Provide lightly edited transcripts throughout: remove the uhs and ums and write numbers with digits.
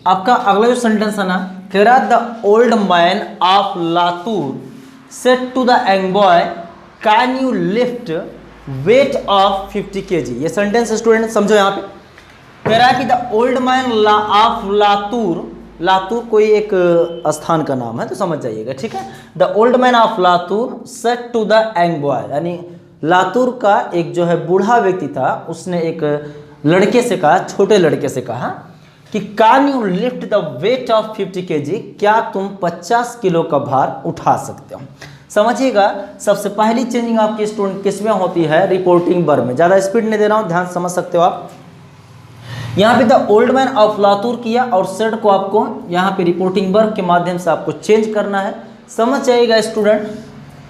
आपका अगला जो सेंटेंस है ना, कह रहा the old man of Latur said to the young boy can you lift weight of 50 kg। ये सेंटेंस स्टूडेंट समझो यहाँ पे, कह रहा है कि the old man of Latur, Latur कोई एक स्थान का नाम है तो समझ जाइएगा, ठीक है। The old man of Latur said to the young boy, यानी लातूर का एक जो है बूढ़ा व्यक्ति था, उसने एक लड़के से कहा, छोटे लड़के से कहा कि can you lift the wait of 50 kg, क्या तुम 50 किलो का भार उठा सकते हो। समझिएगा, सबसे पहली चेंजिंग आपकी स्टूडेंट किसमें होती है, रिपोर्टिंग वर्ब में। ज़्यादा स्पीड नहीं दे रहा हूँ, ध्यान समझ सकते हो आप। यहाँ पे the old man of Latur किया और सेड को आपको यहाँ पे रिपोर्टिंग वर्ब के माध्यम से आपको चेंज करना है। समझ जाइएगा स्टूडेंट,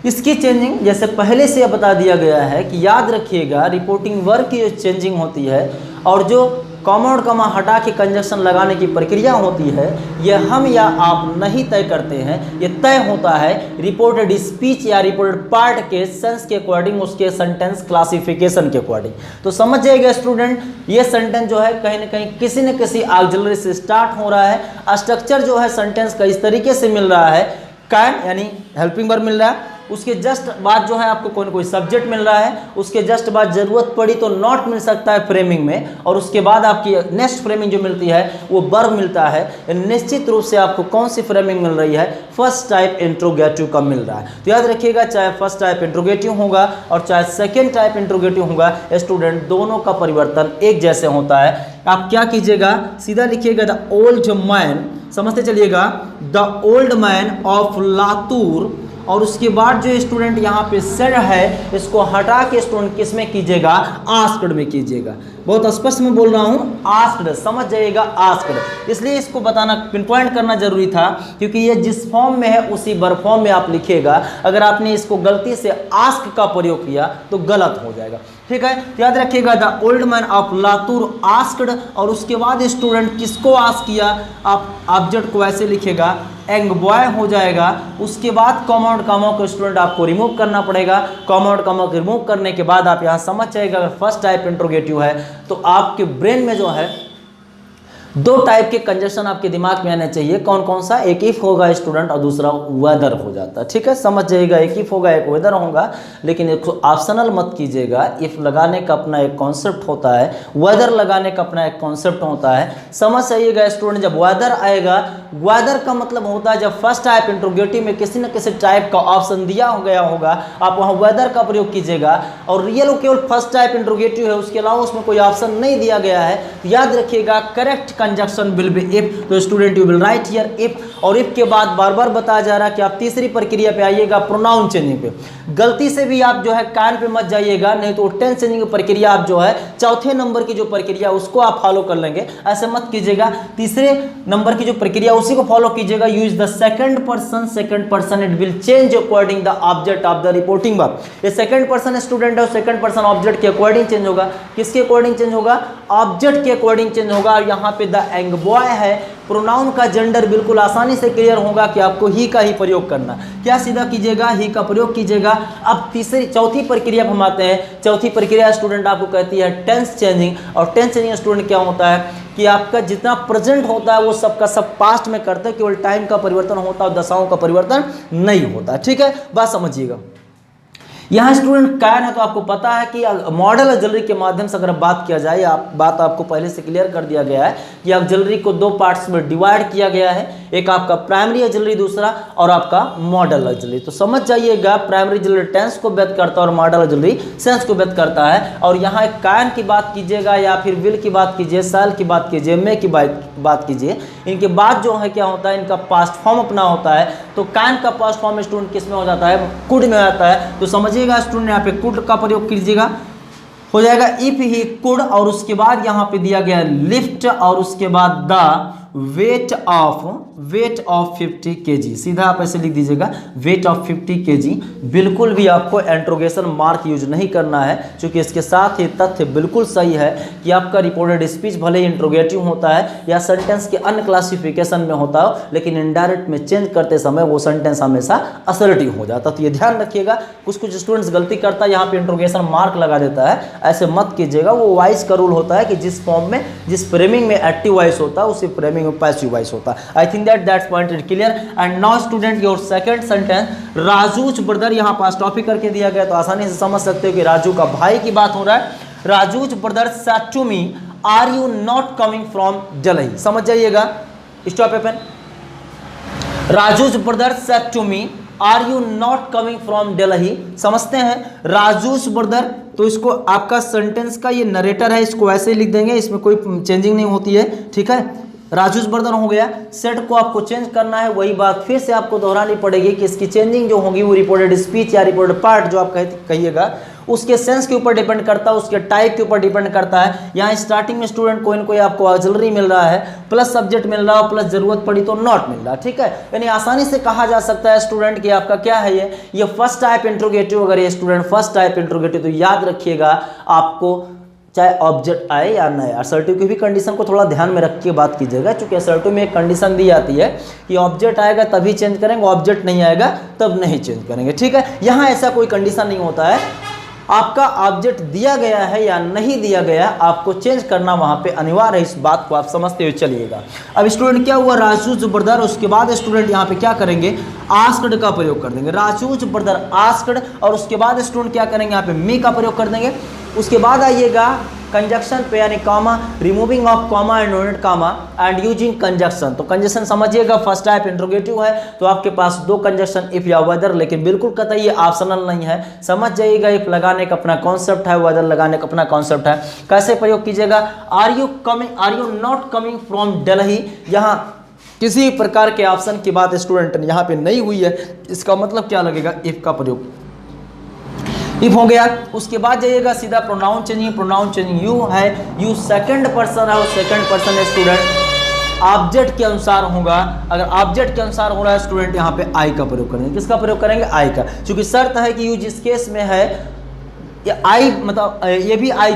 इसकी चेंजिंग जैसे पहले से बता दिया गया है कि याद रखिएगा रिपोर्टिंग वर्ब की जो चेंजिंग होती है और जो कॉमा और कॉमा हटा के कंजक्शन लगाने की प्रक्रिया होती है, ये हम या आप नहीं तय करते हैं, ये तय होता है रिपोर्टेड स्पीच या रिपोर्टेड पार्ट के सेंस के अकॉर्डिंग, उसके सेंटेंस क्लासिफिकेशन के अकॉर्डिंग। तो समझ जाइएगा स्टूडेंट, ये सेंटेंस जो है कहीं ना कहीं किसी न किसी ऑक्सिलरी से स्टार्ट हो रहा है। स्ट्रक्चर जो है सेंटेंस का इस तरीके से मिल रहा है, कैन यानी हेल्पिंग वर्ब मिल रहा है, उसके जस्ट बाद जो है आपको कोई ना कोई सब्जेक्ट मिल रहा है, उसके जस्ट बाद जरूरत पड़ी तो नॉट मिल सकता है फ्रेमिंग में, और उसके बाद आपकी नेक्स्ट फ्रेमिंग जो मिलती है वो वर्ब मिलता है। निश्चित रूप से आपको कौन सी फ्रेमिंग मिल रही है, फर्स्ट टाइप इंट्रोगेटिव का मिल रहा है। तो याद रखिएगा, चाहे फर्स्ट टाइप इंट्रोगेटिव होगा और चाहे सेकेंड टाइप इंट्रोगेटिव होगा, स्टूडेंट दोनों का परिवर्तन एक जैसे होता है। आप क्या कीजिएगा, सीधा लिखिएगा द ओल्ड मैन, समझते चलिएगा, the old man of Latur, और उसके बाद जो स्टूडेंट यहाँ पे सेड है, इसको हटा के स्टूडेंट किस में कीजिएगा, आस्क्ड में कीजिएगा। बहुत स्पष्ट में बोल रहा हूँ, आस्क्ड, समझ जाइएगा आस्क्ड। इसलिए इसको बताना, पिन पॉइंट करना जरूरी था, क्योंकि ये जिस फॉर्म में है उसी वर्ब फॉर्म में आप लिखिएगा। अगर आपने इसको गलती से आस्क का प्रयोग किया तो गलत हो जाएगा, ठीक है। याद रखिएगा the old man of Latur asked, और उसके बाद स्टूडेंट किसको आस्क किया, आप ऑब्जेक्ट को ऐसे लिखिएगा, यंग बॉय हो जाएगा। उसके बाद कॉमा और कॉमा को स्टूडेंट आपको रिमूव करना पड़ेगा। कॉमा और कॉमा को रिमूव करने के बाद आप यहाँ समझ जाएगा, अगर फर्स्ट टाइप इंट्रोगेटिव है तो आपके ब्रेन में जो है दो टाइप के कंजक्शन आपके दिमाग में आने चाहिए। कौन कौन सा, एक इफ होगा स्टूडेंट और दूसरा वेदर हो जाता है, ठीक है। समझ जाइएगा, एक इफ होगा एक वेदर होगा, लेकिन एक ऑप्शनल मत कीजिएगा। इफ लगाने का अपना एक कॉन्सेप्ट होता है, वेदर लगाने का अपना एक कॉन्सेप्ट होता है। समझ जाइएगा स्टूडेंट, जब वेदर आएगा, वेदर का मतलब होता है जब फर्स्ट टाइप इंट्रोगेटिव में किसी न किसी टाइप का ऑप्शन दिया हो गया होगा, आप वहाँ वेदर का प्रयोग कीजिएगा। और रियल केवल फर्स्ट टाइप इंट्रोगेटिव है, उसके अलावा उसमें कोई ऑप्शन नहीं दिया गया है, याद रखिएगा correct conjunction will be if. तो student you will write here if, और इफ के बाद बार बार बताया जा रहा है कि आप तीसरी प्रक्रिया पे आइएगा, प्रोनाउन चेंजिंग पे। गलती से भी आप जो है कैन पे मत जाइएगा, नहीं तो टेंस चेंजिंग की प्रक्रिया आप जो है चौथे नंबर की जो प्रक्रिया उसको आप फॉलो कर लेंगे, ऐसे मत कीजिएगा। तीसरे नंबर की जो प्रक्रिया उसी को फॉलो कीजिएगा। Use the second person it will change according the object of the reporting verb. ये सेकंड पर्सन स्टूडेंट है, सेकंड पर्सन ऑब्जेक्ट के अकॉर्डिंग चेंज होगा। किसके अकॉर्डिंग चेंज होगा, ऑब्जेक्ट के अकॉर्डिंग चेंज होगा। और यहाँ पे द यंग बॉय है, प्रोनाउन का जेंडर बिल्कुल आसानी से क्लियर होगा कि आपको ही का ही प्रयोग करना। क्या सीधा कीजिएगा, ही का प्रयोग कीजिएगा। अब चौथी प्रक्रिया हम आते हैं। चौथी प्रक्रिया स्टूडेंट आपको कहती है टेंस चेंजिंग। और टेंस चेंजिंग स्टूडेंट क्या होता है कि आपका जितना प्रेजेंट होता है वो सबका सब पास्ट में करते हैं, केवल टाइम का परिवर्तन होता है, दशाओं का परिवर्तन नहीं होता, ठीक है। बात समझिएगा। यहाँ स्टूडेंट कैन है तो आपको पता है कि मॉडल ऑक्सिलरी के माध्यम से अगर बात किया जाए, बात आपको पहले से क्लियर कर दिया गया है कि ऑक्सिलरी को दो पार्ट्स में डिवाइड किया गया है, एक आपका प्राइमरी ऑक्सिलरी, दूसरा और आपका मॉडल ऑक्सिलरी। तो समझ जाइएगा, प्राइमरी ऑक्सिलरी टेंस को व्यक्त करता है और मॉडल ऑक्सिलरी सेंस को व्यक्त करता है। और यहाँ कैन की बात कीजिएगा या फिर विल की बात कीजिए, शैल की बात कीजिए, मे की बात कीजिए, इनके बाद जो है क्या होता है, इनका पास्ट फॉर्म अपना होता है। तो कैन का पास्ट फॉर्म स्टूडेंट किस में हो जाता है, कुड में हो जाता है। तो समझिएगा स्टूडेंट, यहाँ पे कुड का प्रयोग कीजिएगा, हो जाएगा इफ ही कुड, और उसके बाद यहाँ पे दिया गया लिफ्ट, और उसके बाद द वेट ऑफ 50 kg। सीधा आप ऐसे लिख दीजिएगा, वेट ऑफ 50 kg। बिल्कुल भी आपको इंट्रोगेशन मार्क यूज नहीं करना है, क्योंकि इसके साथ ही तथ्य बिल्कुल सही है कि आपका रिपोर्टेड स्पीच भले ही इंट्रोगेटिव होता है या सेंटेंस के अन्य क्लासिफिकेशन में होता हो, लेकिन इनडायरेक्ट में चेंज करते समय वो सेंटेंस हमेशा असर्टिव हो जाता है। तो ये ध्यान रखिएगा। कुछ स्टूडेंट्स गलती करता है, यहाँ पे इंट्रोगेशन मार्क लगा देता है, ऐसे मत कीजिएगा। वो वॉइस का रूल होता है कि जिस फॉर्म में, जिस फ्रेमिंग में एक्टिव वॉइस होता है उसी फ्रेमिंग करेंगे वो पैसिव वॉइस होता है। I think that's point is clear. And now student your second sentence, Raju's brother यहाँ पास टॉपिक करके दिया गया तो आसानी से समझ सकते हो कि राजू का भाई की बात हो रहा है। Raju's brother said to me are you not coming from Delhi. समझ जाइएगा, stop a pen. Raju's brother said to me are you not coming from Delhi. समझते हैं राजूज ब्रदर, तो इसको आपका सेंटेंस का ये नरेटर है, इसको ऐसे ही लिख देंगे, इसमें कोई चेंजिंग नहीं होती है, ठीक है। राजूज ब्रदर हो गया, सेट को आपको चेंज करना है, वही बात फिर से आपको दोहरानी पड़ेगी कि इसकी चेंजिंग जो होगी वो रिपोर्टेड स्पीच या रिपोर्टेड पार्ट जो आप कहिएगा उसके सेंस के ऊपर डिपेंड करता है, उसके टाइप के ऊपर डिपेंड करता है। यहाँ स्टार्टिंग में स्टूडेंट कोई ना कोई आपको ऑक्सिलरी मिल रहा है, प्लस सब्जेक्ट मिल रहा है, प्लस जरूरत पड़ी तो नॉट मिल रहा, ठीक है। यानी आसानी से कहा जा सकता है स्टूडेंट कि आपका क्या है ये फर्स्ट टाइप इंट्रोगेटिव। अगर ये स्टूडेंट फर्स्ट टाइप इंट्रोगेटिव तो याद रखिएगा आपको चाहे ऑब्जेक्ट आए या ना आए, असर्टिव की भी कंडीशन को थोड़ा ध्यान में रख के बात कीजिएगा, क्योंकि असर्टिव में एक कंडीशन दी जाती है कि ऑब्जेक्ट आएगा तभी चेंज करेंगे, ऑब्जेक्ट नहीं आएगा तब नहीं चेंज करेंगे, ठीक है। यहाँ ऐसा कोई कंडीशन नहीं होता है, आपका ऑब्जेक्ट दिया गया है या नहीं दिया गया आपको चेंज करना वहां पे अनिवार्य है, इस बात को आप समझते हुए चलिएगा। अब स्टूडेंट क्या हुआ, राजूज ब्रदर, उसके बाद स्टूडेंट यहाँ पे क्या करेंगे, आस्क्ड का प्रयोग कर देंगे, राजूज ब्रदर आस्क्ड, और उसके बाद स्टूडेंट क्या करेंगे, यहाँ पे मी का प्रयोग कर देंगे। उसके बाद आइएगा कंजक्शन पे, यानी comma, removing of comma and नोनेट कॉमा एंड यूजिंग कंजक्शन। तो कंजक्शन समझिएगा, फर्स्ट टाइप इंट्रोगेटिव है तो आपके पास दो कंजक्शन इफ या वेदर, लेकिन बिल्कुल कतई ये ऑप्शनल नहीं है, समझ जाइएगा। इफ लगाने का अपना कॉन्सेप्ट है, वेदर लगाने का अपना कॉन्सेप्ट है। कैसे प्रयोग कीजिएगा, are you not coming from Delhi, यहाँ किसी प्रकार के ऑप्शन की बात स्टूडेंट यहाँ पे नहीं हुई है, इसका मतलब क्या लगेगा, इफ का प्रयोग, इफ हो गया। उसके बाद जाइएगा सीधा प्रोनाउन चेंजिंग यू है, यू सेकंड पर्सन है, सेकंड पर्सन है स्टूडेंट ऑब्जेक्ट के अनुसार होगा। अगर ऑब्जेक्ट के अनुसार हो रहा है स्टूडेंट यहाँ पे आई का प्रयोग करेंगे। किसका प्रयोग करेंगे, आई का, क्योंकि शर्त है कि यू जिस केस में है ये आई, मतलब ये भी आई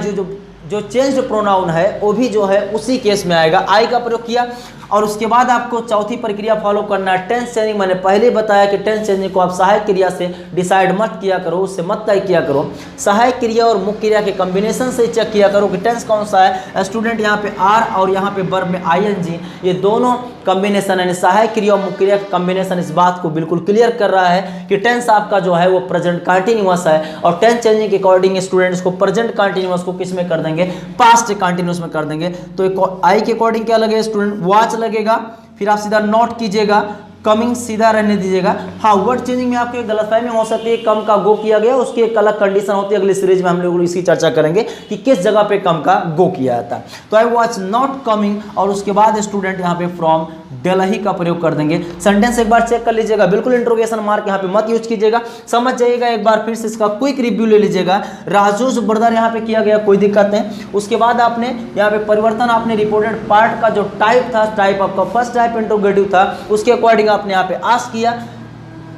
जो चेंज्ड प्रोनाउन है वो भी जो है उसी केस में आएगा, आई का प्रयोग किया। और उसके बाद आपको चौथी प्रक्रिया फॉलो करना है, टेंस चेंजिंग। मैंने पहले बताया कि टेंस चेंजिंग को आप सहायक क्रिया से डिसाइड मत किया करो, उससे मत तय किया करो, सहायक क्रिया और मुख्य क्रिया के कॉम्बिनेशन से चेक किया करो कि टेंस कौन सा है। स्टूडेंट यहाँ पे आर और यहाँ पे वर्ब में आईएनजी, ये दोनों कॉम्बिनेशन यानी सहायक क्रिया और मुख्य क्रिया का कॉम्बिनेशन इस बात को बिल्कुल क्लियर कर रहा है कि टेंस आपका जो है वो प्रेजेंट कंटिन्यूअस है। और टेंस चेंजिंग के अकॉर्डिंग स्टूडेंट्स को प्रेजेंट कंटिन्यूअस को किस में कर देंगे, पास्ट कंटिन्यूअस में कर देंगे। तो आई के अकॉर्डिंग क्या लगेगा स्टूडेंट, वॉच लगेगा, फिर आप सीधा नोट कीजिएगा, कमिंग सीधा रहने दीजिएगा। हाँ, वर्ड चेंजिंग में आपको एक गलतफहमी हो सकती है, कम का गो किया गया, उसकी एक अलग कंडीशन होती है, अगली सीरीज में हम लोग इसकी चर्चा करेंगे कि किस जगह पे कम का गो किया जाता है। तो आई वॉच नॉट कमिंग, और उसके बाद स्टूडेंट यहाँ पे फ्रॉम दिल्ली का प्रयोग कर देंगे। सेंटेंस एक बार चेक कर लीजिएगा, बिल्कुल इंट्रोगेशन मार्क यहाँ पे मत यूज कीजिएगा, समझ जाइएगा। एक बार फिर से इसका क्विक रिव्यू ले लीजिएगा। राजूज ब्रदर यहाँ पे किया गया, कोई दिक्कत नहीं। उसके बाद आपने यहाँ पे परिवर्तन, आपने रिपोर्टेड पार्ट का जो टाइप था, टाइप आपका फर्स्ट टाइप इंट्रोगेटिव था, उसके अकॉर्डिंग आपने यहाँ पे आस्क किया।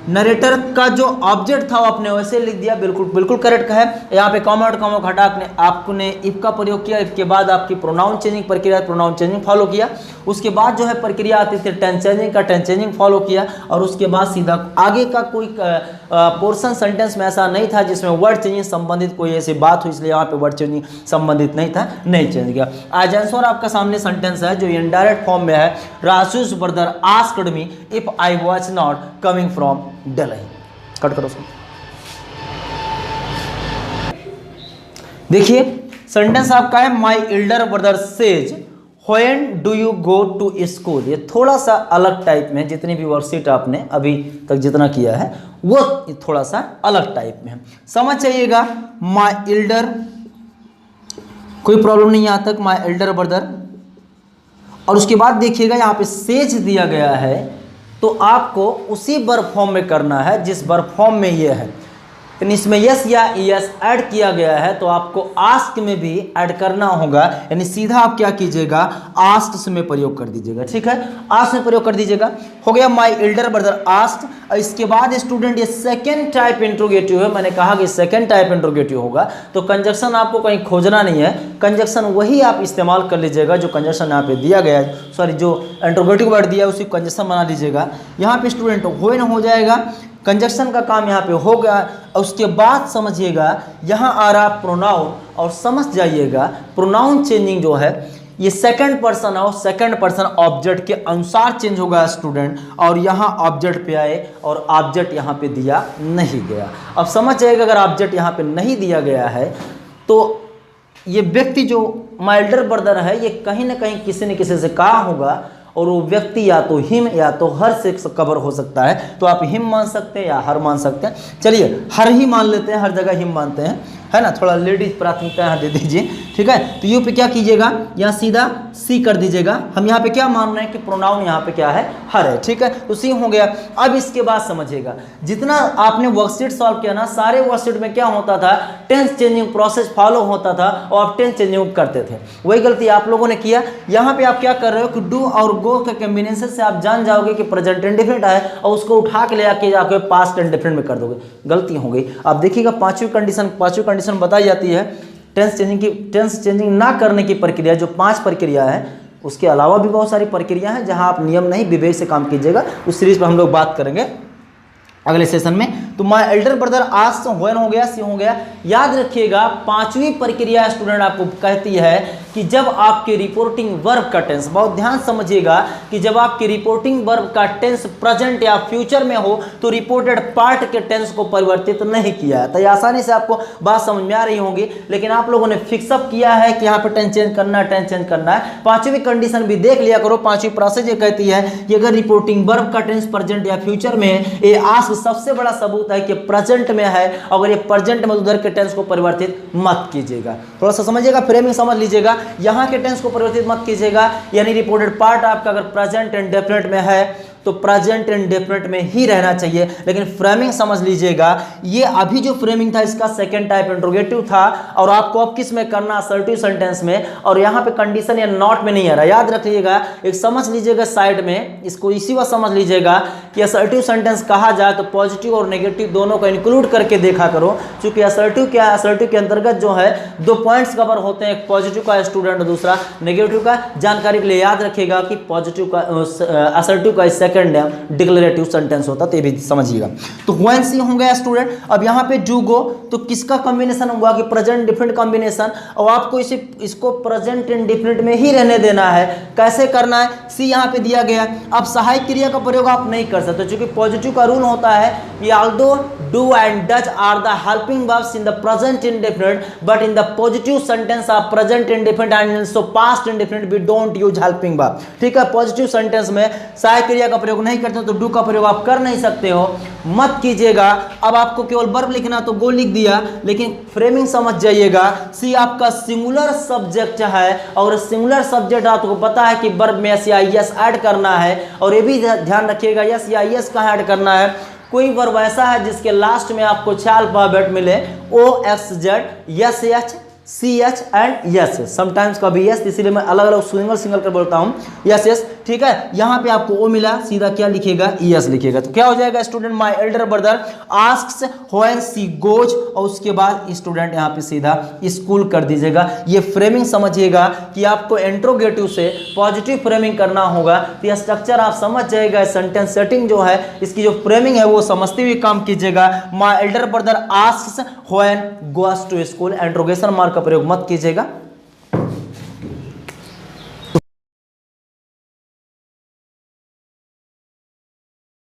नरेटर का जो ऑब्जेक्ट था वो आपने वैसे लिख दिया, बिल्कुल करेक्ट है। यहाँ पे कॉमा और कॉमा हटा आपने इफ का प्रयोग किया, इफ के बाद आपकी प्रोनाउन चेंजिंग प्रक्रिया, प्रोनाउन चेंजिंग फॉलो किया। उसके बाद जो है प्रक्रिया आती थी टेंस चेंजिंग का, टेंस चेंजिंग फॉलो किया। और उसके बाद सीधा आगे का कोई पोर्शन सेंटेंस में ऐसा नहीं था जिसमें वर्ड चेंजिंग संबंधित कोई ऐसी बात हुई, इसलिए यहाँ पे वर्ड चेंजिंग संबंधित नहीं था, नहीं चेंज किया। आज आंसर आपका सामने सेंटेंस है जो इनडायरेक्ट फॉर्म में है, Raju's brother asked me if I was not coming from Delhi. Cut करो उसको। देखिए सेंटेंस आपका है, my elder brother says when do you go to school. ये थोड़ा सा अलग टाइप में, जितनी भी वर्कशीट आपने अभी तक जितना किया है वो थोड़ा सा अलग टाइप में है, समझ जाइएगा। माई एल्डर, कोई प्रॉब्लम नहीं यहाँ तक, माई एल्डर ब्रदर। और उसके बाद देखिएगा यहाँ पे सेज दिया गया है, तो आपको उसी वर्ब फॉर्म में करना है जिस वर्ब फॉर्म में ये है। इसमें यस या यस ऐड किया गया है तो आपको आस्क में भी ऐड करना होगा, यानी सीधा आप क्या कीजिएगा, आस्क में प्रयोग कर दीजिएगा, ठीक है, आस्क में प्रयोग कर दीजिएगा। हो गया माई एल्डर ब्रदर आस्क। इसके बाद स्टूडेंट ये सेकेंड टाइप इंट्रोगेटिव है, मैंने कहा कि सेकेंड टाइप इंट्रोगेटिव होगा तो कंजक्शन आपको कहीं खोजना नहीं है, कंजक्शन वही आप इस्तेमाल कर लीजिएगा जो कंजक्शन यहाँ पे दिया गया है, सॉरी जो इंट्रोगेटिव वर्ड दिया है उसी कंजक्शन बना लीजिएगा। यहाँ पे स्टूडेंट व्हेन हो जाएगा, कंजक्शन का काम यहाँ पे हो गया। और उसके बाद समझिएगा यहाँ आ रहा प्रोनाउन, और समझ जाइएगा प्रोनाउन चेंजिंग जो है ये सेकंड पर्सन है और सेकंड पर्सन ऑब्जेक्ट के अनुसार चेंज होगा स्टूडेंट, और यहाँ ऑब्जेक्ट पे आए और ऑब्जेक्ट यहाँ पे दिया नहीं गया। अब समझ जाएगा अगर ऑब्जेक्ट यहाँ पे नहीं दिया गया है तो ये व्यक्ति जो माय एल्डर ब्रदर है ये कहीं ना कहीं किसी न किसी से कहा होगा, और वो व्यक्ति या तो हिम या तो हर से कवर हो सकता है। तो आप हिम मान सकते हैं या हर मान सकते हैं। चलिए हर ही मान लेते हैं, हर जगह हिम मानते हैं, है ना, थोड़ा लेडीज प्राथमिकता यहाँ दे दीजिए, ठीक है। तो यू पे क्या कीजिएगा, यहाँ सीधा सी कर दीजिएगा। हम यहाँ पे क्या मान रहे हैं कि प्रोनाउन यहाँ पे क्या है, हर है, ठीक है। तो सी हो गया। अब इसके बाद समझिएगा, जितना आपने वर्कशीट सॉल्व किया ना, सारे वर्कशीट में क्या होता था, टेंस चेंजिंग प्रोसेस फॉलो होता था और आप टेंस चेंजिंग करते थे। वही गलती आप लोगों ने किया। यहाँ पे आप क्या कर रहे हो कि डू और गो के कॉम्बिनेशन से आप जान जाओगे कि प्रेजेंट इंडेफिनिट है और उसको उठा के ले आके जाके पास्ट इंडेफिनिट में कर दोगे। गलती हो गई। अब देखिएगा पांचवी कंडीशन बताई जाती है टेंस चेंजिंग ना करने की प्रक्रिया, जो 5 प्रक्रिया है। उसके अलावा भी बहुत सारी प्रक्रिया हैं जहां आप नियम नहीं विवेक से काम कीजिएगा। उस सीरीज पर हम लोग बात करेंगे अगले सेशन में। तो my elder brother asked when हो गया, सी हो गया। याद रखिएगा पांचवी प्रक्रिया स्टूडेंट आपको कहती है कि जब आपके रिपोर्टिंग वर्ब का टेंस, बहुत ध्यान समझिएगा कि जब आपके रिपोर्टिंग वर्ब का टेंस प्रेजेंट या फ्यूचर में हो तो रिपोर्टेड पार्ट के टेंस को परिवर्तित नहीं किया है। तो ये आसानी से आपको बात समझ में आ रही होगी, लेकिन आप लोगों ने फिक्सअप किया है कि यहाँ पे टेंस चेंज करना है, टेंस चेंज करना है। पांचवी कंडीशन भी देख लिया करो। पांचवी प्रोसेस ये कहती है कि अगर रिपोर्टिंग वर्ब का टेंस प्रेजेंट या फ्यूचर में है, ये आस्क सबसे बड़ा सबूत है कि प्रेजेंट में है। अगर ये प्रेजेंट में उधर के टेंस को परिवर्तित मत कीजिएगा। थोड़ा सा समझिएगा, फ्रेमिंग समझ लीजिएगा। यहाँ के टेंस को परिवर्तित मत कीजिएगा, यानी रिपोर्टेड पार्ट आपका अगर प्रेजेंट इंडेफिनिट में है तो प्रेजेंट इंडेफिनिट में ही रहना चाहिए। लेकिन फ्रेमिंग समझ लीजिएगा, ये अभी जो फ्रेमिंग था इसका सेकंड टाइप इंट्रोगेटिव था, और आपको अब किस में करना, असर्टिव सेंटेंस में, और यहाँ पे कंडीशन या नॉट में नहीं आ रहा। याद रख लीजिएगा, एक समझ लीजिएगा साइड में, इसको इसी वक्त समझ लीजिएगा कि असर्टिव सेंटेंस कहा जाए तो पॉजिटिव और नेगेटिव दोनों को इंक्लूड करके देखा करो। चूंकि असर्टिव क्या है, असर्टिव के अंतर्गत जो है 2 पॉइंट्स कवर होते हैं, एक पॉजिटिव का स्टूडेंट, दूसरा नेगेटिव का। जानकारी के लिए याद रखिएगा कि पॉजिटिव का असर्टिव का सेकंड डिक्लेरेटिव सेंटेंस होता, तो ये भी समझिएगा। तो व्हेन सी हो गया स्टूडेंट। अब यहाँ पे डू गो तो किसका कॉम्बिनेशन हुआ कि प्रेजेंट डिफिनिट कॉम्बिनेशन, और आपको इसको प्रेजेंट इंडेफिनिट में ही रहने देना है। कैसे करना है, सी यहाँ पे दिया गया। अब सहायक क्रिया का प्रयोग आप नहीं कर सकते, क्योंकि पॉजिटिव का रूल होता है कि although do and does are the helping verbs in the present indefinite, but in the positive sentence of present indefinite and so past indefinite we don't use helping verb. ठीक है, positive sentence में सहायक क्रिया का प्रयोग नहीं करते तो डू का प्रयोग आप कर नहीं सकते हो, मत कीजिएगा। अब आपको केवल वर्ब लिखना तो गो लिख दिया, लेकिन फ्रेमिंग समझ जाइएगा। सी आपका सिंगुलर सब्जेक्ट है, और सिंगुलर सब्जेक्ट आपको पता है कि वर्ब में एस या एस ऐड करना है, और ये भी ध्यान रखिएगा एस या एस कहाँ ऐड करना है। कोई वर्ब ऐसा है जिसके लास्ट में आपको 4 अल्फाबेट मिले, O X Z S H C H and yes, sometimes कभी यस, इसीलिए मैं अलग अलग सिंगल कर बोलता हूँ, यस यस। ठीक है, यहाँ पे आपको ओ मिला, सीधा क्या लिखेगा, यस लिखेगा। तो क्या हो जाएगा student, my elder brother asks when she goes, और उसके बाद स्टूडेंट यहाँ पे सीधा स्कूल कर दीजिएगा। ये फ्रेमिंग समझिएगा कि आपको इंट्रोगेटिव से पॉजिटिव फ्रेमिंग करना होगा। तो यह स्ट्रक्चर आप समझ जाएगा। सेंटेंस सेटिंग जो है इसकी जो फ्रेमिंग है वो समझते हुए काम कीजिएगा। My elder brother asks when goes to school, interrogation mark का प्रयोग मत कीजिएगा।